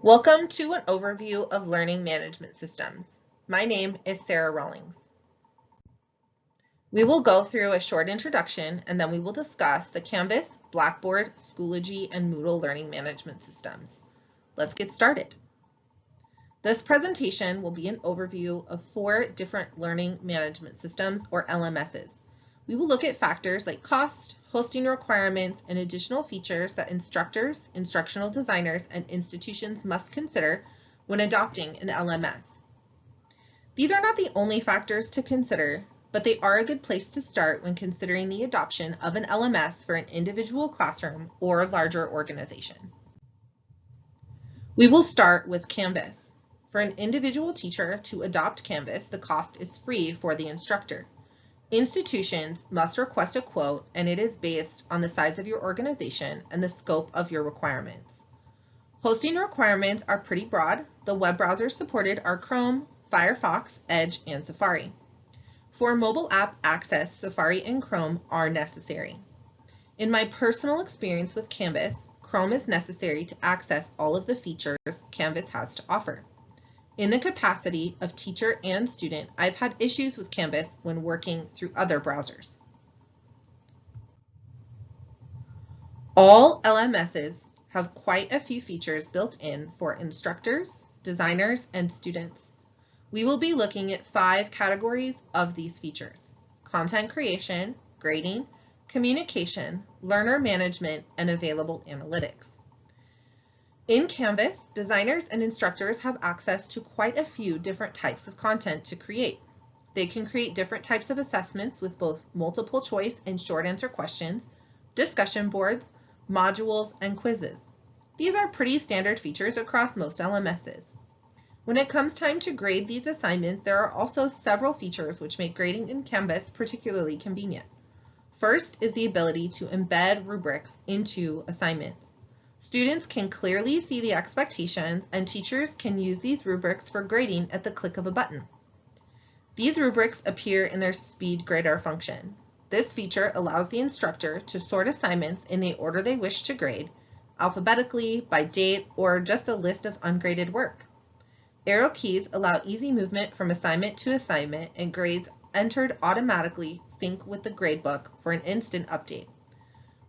Welcome to an overview of learning management systems. My name is Sarah Rawlings. We will go through a short introduction and then we will discuss the Canvas, Blackboard, Schoology, and Moodle learning management systems. Let's get started. This presentation will be an overview of 4 different learning management systems, or LMSs. We will look at factors like cost, hosting requirements, and additional features that instructors, instructional designers, and institutions must consider when adopting an LMS. These are not the only factors to consider, but they are a good place to start when considering the adoption of an LMS for an individual classroom or larger organization. We will start with Canvas. For an individual teacher to adopt Canvas, the cost is free for the instructor. Institutions must request a quote, and it is based on the size of your organization and the scope of your requirements. Hosting requirements are pretty broad. The web browsers supported are Chrome, Firefox, Edge, and Safari. For mobile app access, Safari and Chrome are necessary. In my personal experience with Canvas, Chrome is necessary to access all of the features Canvas has to offer. In the capacity of teacher and student, I've had issues with Canvas when working through other browsers. All LMSs have quite a few features built in for instructors, designers, and students. We will be looking at 5 categories of these features: content creation, grading, communication, learner management, and available analytics. In Canvas, designers and instructors have access to quite a few different types of content to create. They can create different types of assessments with both multiple choice and short answer questions, discussion boards, modules, and quizzes. These are pretty standard features across most LMSs. When it comes time to grade these assignments, there are also several features which make grading in Canvas particularly convenient. First is the ability to embed rubrics into assignments. Students can clearly see the expectations, and teachers can use these rubrics for grading at the click of a button. These rubrics appear in their speed grader function. This feature allows the instructor to sort assignments in the order they wish to grade, alphabetically, by date, or just a list of ungraded work. Arrow keys allow easy movement from assignment to assignment, and grades entered automatically sync with the gradebook for an instant update.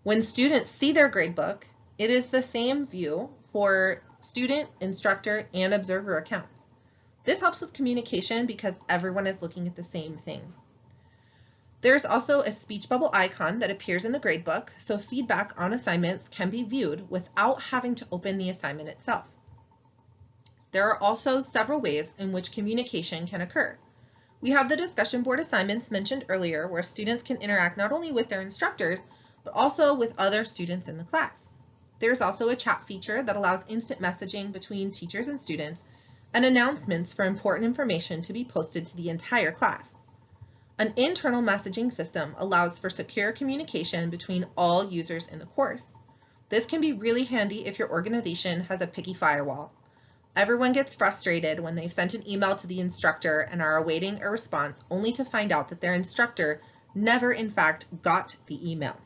When students see their gradebook, it is the same view for student, instructor, and observer accounts. This helps with communication because everyone is looking at the same thing. There's also a speech bubble icon that appears in the gradebook, so feedback on assignments can be viewed without having to open the assignment itself. There are also several ways in which communication can occur. We have the discussion board assignments mentioned earlier, where students can interact not only with their instructors, but also with other students in the class. There's also a chat feature that allows instant messaging between teachers and students, and announcements for important information to be posted to the entire class. An internal messaging system allows for secure communication between all users in the course. This can be really handy if your organization has a picky firewall. Everyone gets frustrated when they've sent an email to the instructor and are awaiting a response only to find out that their instructor never in fact got the email.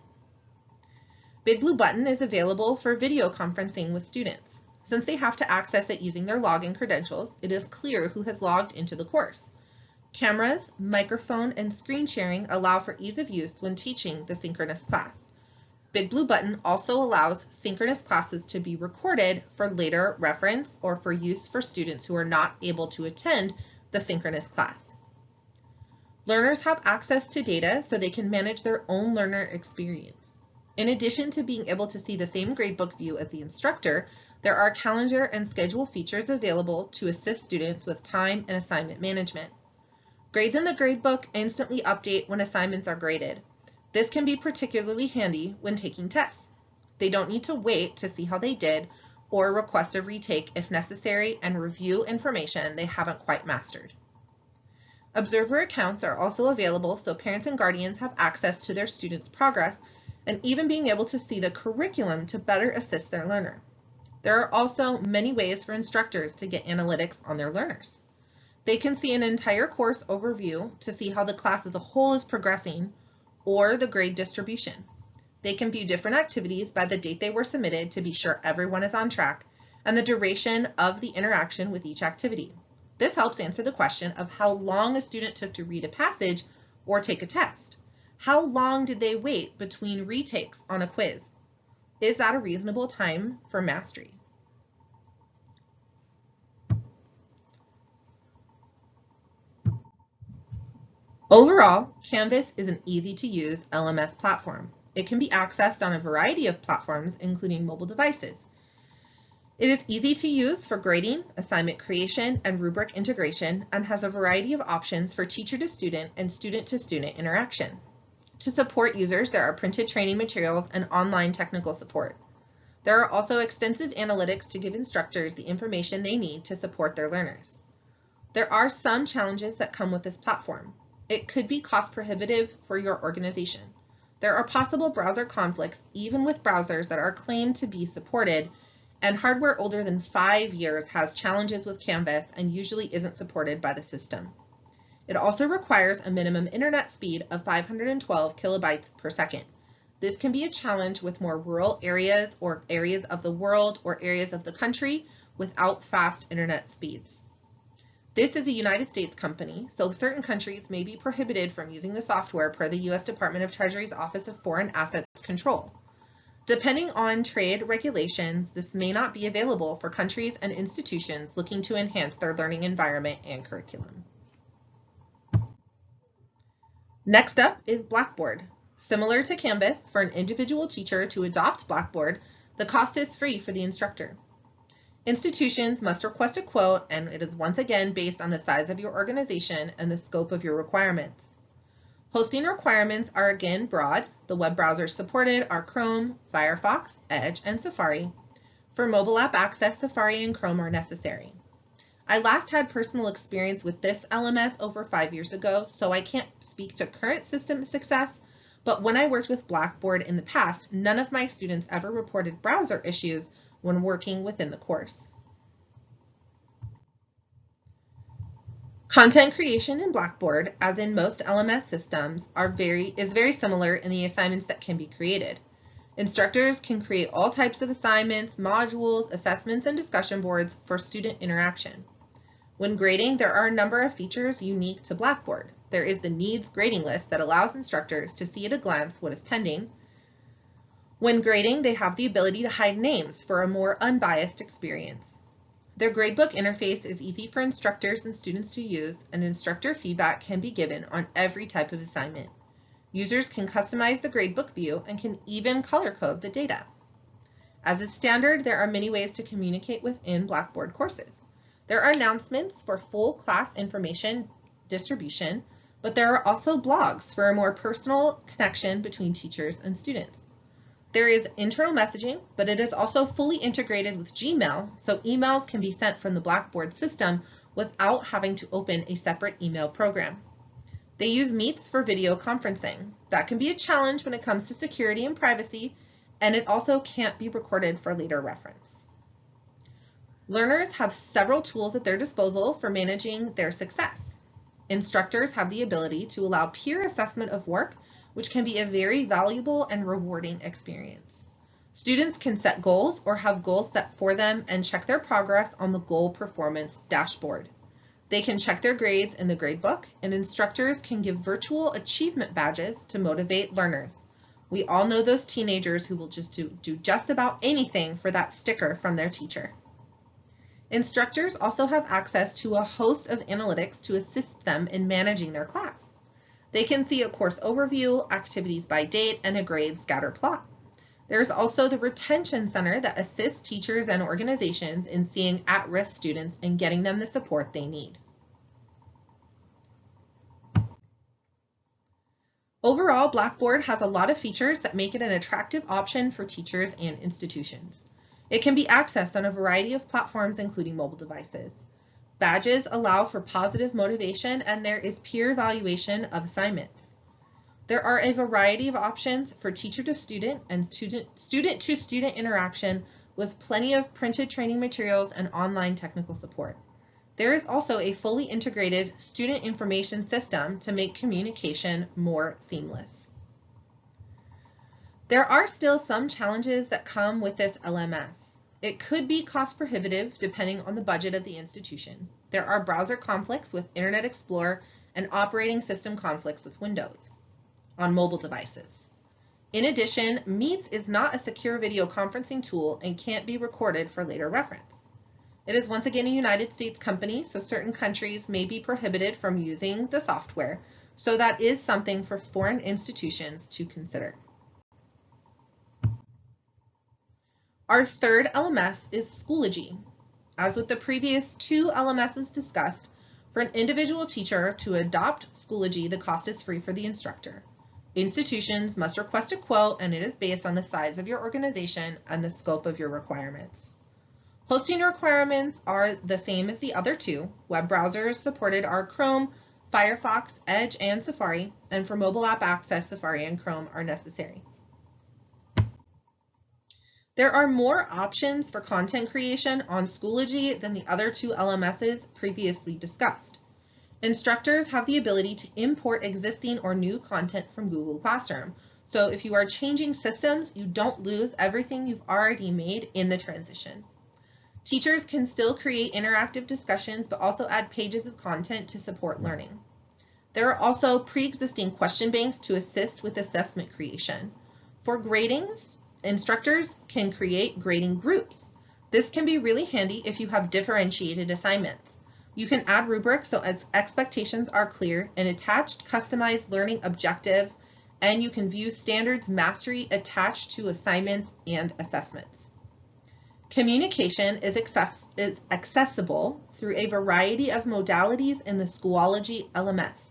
Big Blue Button is available for video conferencing with students. Since they have to access it using their login credentials, it is clear who has logged into the course. Cameras, microphone, and screen sharing allow for ease of use when teaching the synchronous class. Big Blue Button also allows synchronous classes to be recorded for later reference or for use for students who are not able to attend the synchronous class. Learners have access to data so they can manage their own learner experience. In addition to being able to see the same gradebook view as the instructor, there are calendar and schedule features available to assist students with time and assignment management. Grades in the gradebook instantly update when assignments are graded. This can be particularly handy when taking tests. They don't need to wait to see how they did or request a retake if necessary and review information they haven't quite mastered. Observer accounts are also available so parents and guardians have access to their students' progress and even being able to see the curriculum to better assist their learner. There are also many ways for instructors to get analytics on their learners. They can see an entire course overview to see how the class as a whole is progressing, or the grade distribution. They can view different activities by the date they were submitted to be sure everyone is on track, and the duration of the interaction with each activity. This helps answer the question of how long a student took to read a passage or take a test. How long did they wait between retakes on a quiz? Is that a reasonable time for mastery? Overall, Canvas is an easy-to-use LMS platform. It can be accessed on a variety of platforms, including mobile devices. It is easy to use for grading, assignment creation, and rubric integration, and has a variety of options for teacher-to-student and student-to-student interaction. To support users, there are printed training materials and online technical support. There are also extensive analytics to give instructors the information they need to support their learners. There are some challenges that come with this platform. It could be cost prohibitive for your organization. There are possible browser conflicts, even with browsers that are claimed to be supported, and hardware older than 5 years has challenges with Canvas and usually isn't supported by the system. It also requires a minimum internet speed of 512 kilobytes per second. This can be a challenge with more rural areas or areas of the world or areas of the country without fast internet speeds. This is a United States company, so certain countries may be prohibited from using the software per the U.S. Department of Treasury's Office of Foreign Assets Control. Depending on trade regulations, this may not be available for countries and institutions looking to enhance their learning environment and curriculum. Next up is Blackboard. Similar to Canvas, for an individual teacher to adopt Blackboard, the cost is free for the instructor. Institutions must request a quote, and it is once again based on the size of your organization and the scope of your requirements. Hosting requirements are again broad. The web browsers supported are Chrome, Firefox, Edge, and Safari. For mobile app access, Safari and Chrome are necessary. I last had personal experience with this LMS over 5 years ago, so I can't speak to current system success, but when I worked with Blackboard in the past, none of my students ever reported browser issues when working within the course. Content creation in Blackboard, as in most LMS systems, is very similar in the assignments that can be created. Instructors can create all types of assignments, modules, assessments, and discussion boards for student interaction. When grading, there are a number of features unique to Blackboard. There is the needs grading list that allows instructors to see at a glance what is pending. When grading, they have the ability to hide names for a more unbiased experience. Their gradebook interface is easy for instructors and students to use, and instructor feedback can be given on every type of assignment. Users can customize the gradebook view and can even color code the data. As is standard, there are many ways to communicate within Blackboard courses. There are announcements for full class information distribution, but there are also blogs for a more personal connection between teachers and students. There is internal messaging, but it is also fully integrated with Gmail, so emails can be sent from the Blackboard system without having to open a separate email program. They use Meets for video conferencing. That can be a challenge when it comes to security and privacy, and it also can't be recorded for later reference. Learners have several tools at their disposal for managing their success. Instructors have the ability to allow peer assessment of work, which can be a very valuable and rewarding experience. Students can set goals or have goals set for them and check their progress on the goal performance dashboard. They can check their grades in the gradebook, and instructors can give virtual achievement badges to motivate learners. We all know those teenagers who will just do just about anything for that sticker from their teacher. Instructors also have access to a host of analytics to assist them in managing their class. They can see a course overview, activities by date, and a grade scatter plot. There's also the Retention Center that assists teachers and organizations in seeing at-risk students and getting them the support they need. Overall, Blackboard has a lot of features that make it an attractive option for teachers and institutions. It can be accessed on a variety of platforms, including mobile devices. Badges allow for positive motivation, and there is peer evaluation of assignments. There are a variety of options for teacher-to-student and student-to-student interaction with plenty of printed training materials and online technical support. There is also a fully integrated student information system to make communication more seamless. There are still some challenges that come with this LMS. It could be cost prohibitive depending on the budget of the institution. There are browser conflicts with Internet Explorer and operating system conflicts with Windows on mobile devices. In addition, Meets is not a secure video conferencing tool and can't be recorded for later reference. It is once again a United States company, so certain countries may be prohibited from using the software, so that is something for foreign institutions to consider. Our third LMS is Schoology. As with the previous two LMSs discussed, for an individual teacher to adopt Schoology, the cost is free for the instructor. Institutions must request a quote, and it is based on the size of your organization and the scope of your requirements. Hosting requirements are the same as the other two. Web browsers supported are Chrome, Firefox, Edge, and Safari, and for mobile app access, Safari and Chrome are necessary. There are more options for content creation on Schoology than the other two LMSs previously discussed. Instructors have the ability to import existing or new content from Google Classroom. So if you are changing systems, you don't lose everything you've already made in the transition. Teachers can still create interactive discussions, but also add pages of content to support learning. There are also pre-existing question banks to assist with assessment creation. For grading, instructors can create grading groups. This can be really handy if you have differentiated assignments. You can add rubrics so as expectations are clear and attached customized learning objectives, and you can view standards mastery attached to assignments and assessments. Communication is accessible through a variety of modalities in the Schoology LMS.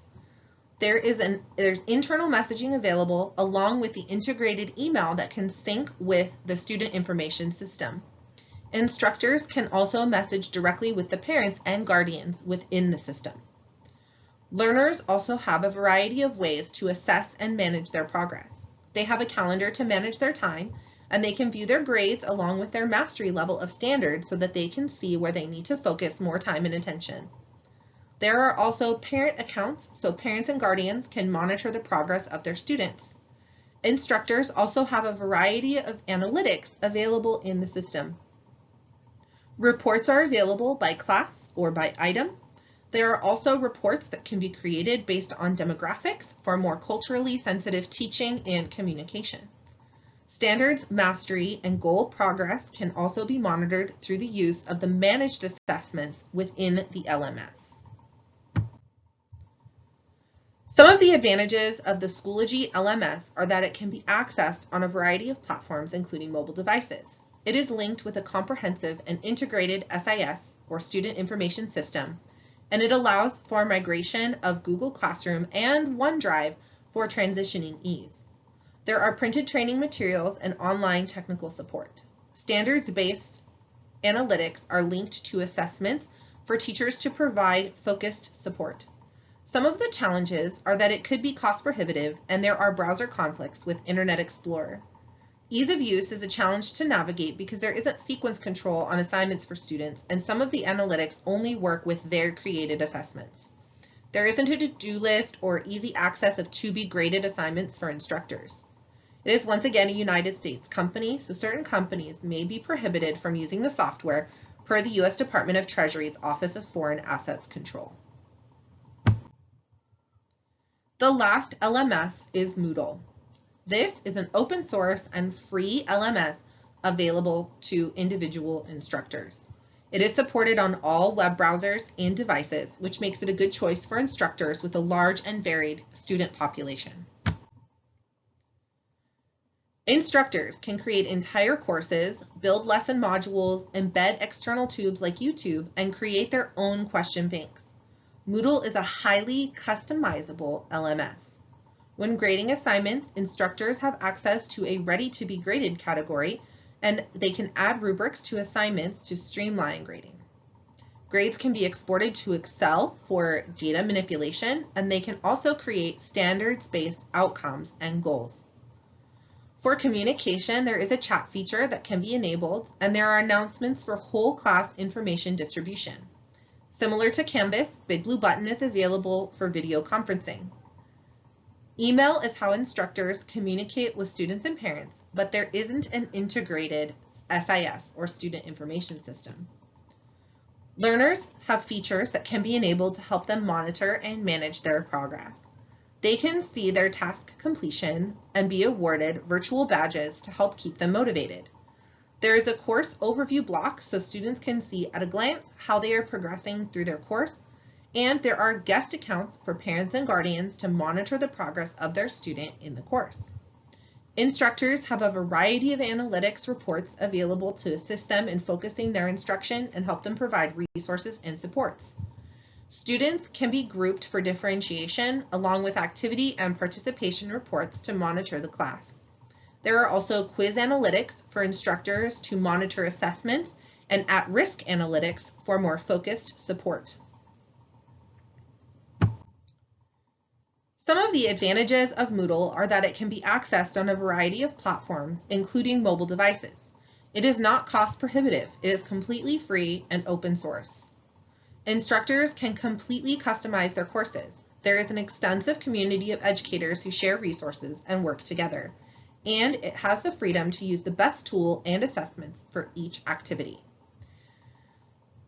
There's internal messaging available along with the integrated email that can sync with the student information system. Instructors can also message directly with the parents and guardians within the system. Learners also have a variety of ways to assess and manage their progress. They have a calendar to manage their time, and they can view their grades along with their mastery level of standards so that they can see where they need to focus more time and attention. There are also parent accounts, so parents and guardians can monitor the progress of their students. Instructors also have a variety of analytics available in the system. Reports are available by class or by item. There are also reports that can be created based on demographics for more culturally sensitive teaching and communication. Standards, mastery, and goal progress can also be monitored through the use of the managed assessments within the LMS. Some of the advantages of the Schoology LMS are that it can be accessed on a variety of platforms, including mobile devices. It is linked with a comprehensive and integrated SIS, or Student Information System, and it allows for migration of Google Classroom and OneDrive for transitioning ease. There are printed training materials and online technical support. Standards-based analytics are linked to assessments for teachers to provide focused support. Some of the challenges are that it could be cost prohibitive and there are browser conflicts with Internet Explorer. Ease of use is a challenge to navigate because there isn't sequence control on assignments for students, and some of the analytics only work with their created assessments. There isn't a to-do list or easy access of to-be graded assignments for instructors. It is once again a United States company, so certain companies may be prohibited from using the software per the U.S. Department of Treasury's Office of Foreign Assets Control. The last LMS is Moodle. This is an open source and free LMS available to individual instructors. It is supported on all web browsers and devices, which makes it a good choice for instructors with a large and varied student population. Instructors can create entire courses, build lesson modules, embed external tubes like YouTube, and create their own question banks. Moodle is a highly customizable LMS. When grading assignments, instructors have access to a ready-to-be graded category, and they can add rubrics to assignments to streamline grading. Grades can be exported to Excel for data manipulation, and they can also create standards-based outcomes and goals. For communication, there is a chat feature that can be enabled, and there are announcements for whole class information distribution. Similar to Canvas, Big Blue Button is available for video conferencing. Email is how instructors communicate with students and parents, but there isn't an integrated SIS, or Student Information System. Learners have features that can be enabled to help them monitor and manage their progress. They can see their task completion and be awarded virtual badges to help keep them motivated. There is a course overview block so students can see at a glance how they are progressing through their course, and there are guest accounts for parents and guardians to monitor the progress of their student in the course. Instructors have a variety of analytics reports available to assist them in focusing their instruction and help them provide resources and supports. Students can be grouped for differentiation along with activity and participation reports to monitor the class. There are also quiz analytics for instructors to monitor assessments and at-risk analytics for more focused support. Some of the advantages of Moodle are that it can be accessed on a variety of platforms, including mobile devices. It is not cost prohibitive. It is completely free and open source. Instructors can completely customize their courses. There is an extensive community of educators who share resources and work together, and it has the freedom to use the best tool and assessments for each activity.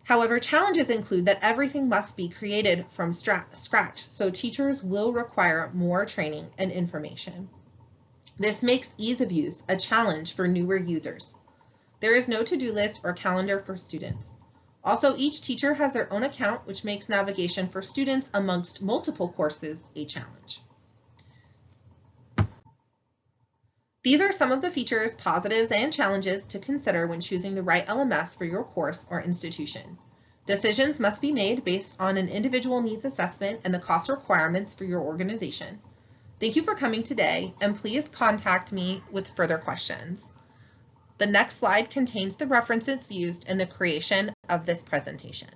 However, challenges include that everything must be created from scratch, so teachers will require more training and information. This makes ease of use a challenge for newer users. There is no to-do list or calendar for students. Also, each teacher has their own account, which makes navigation for students amongst multiple courses a challenge. These are some of the features, positives, and challenges to consider when choosing the right LMS for your course or institution. Decisions must be made based on an individual needs assessment and the cost requirements for your organization. Thank you for coming today, and please contact me with further questions. The next slide contains the references used in the creation of this presentation.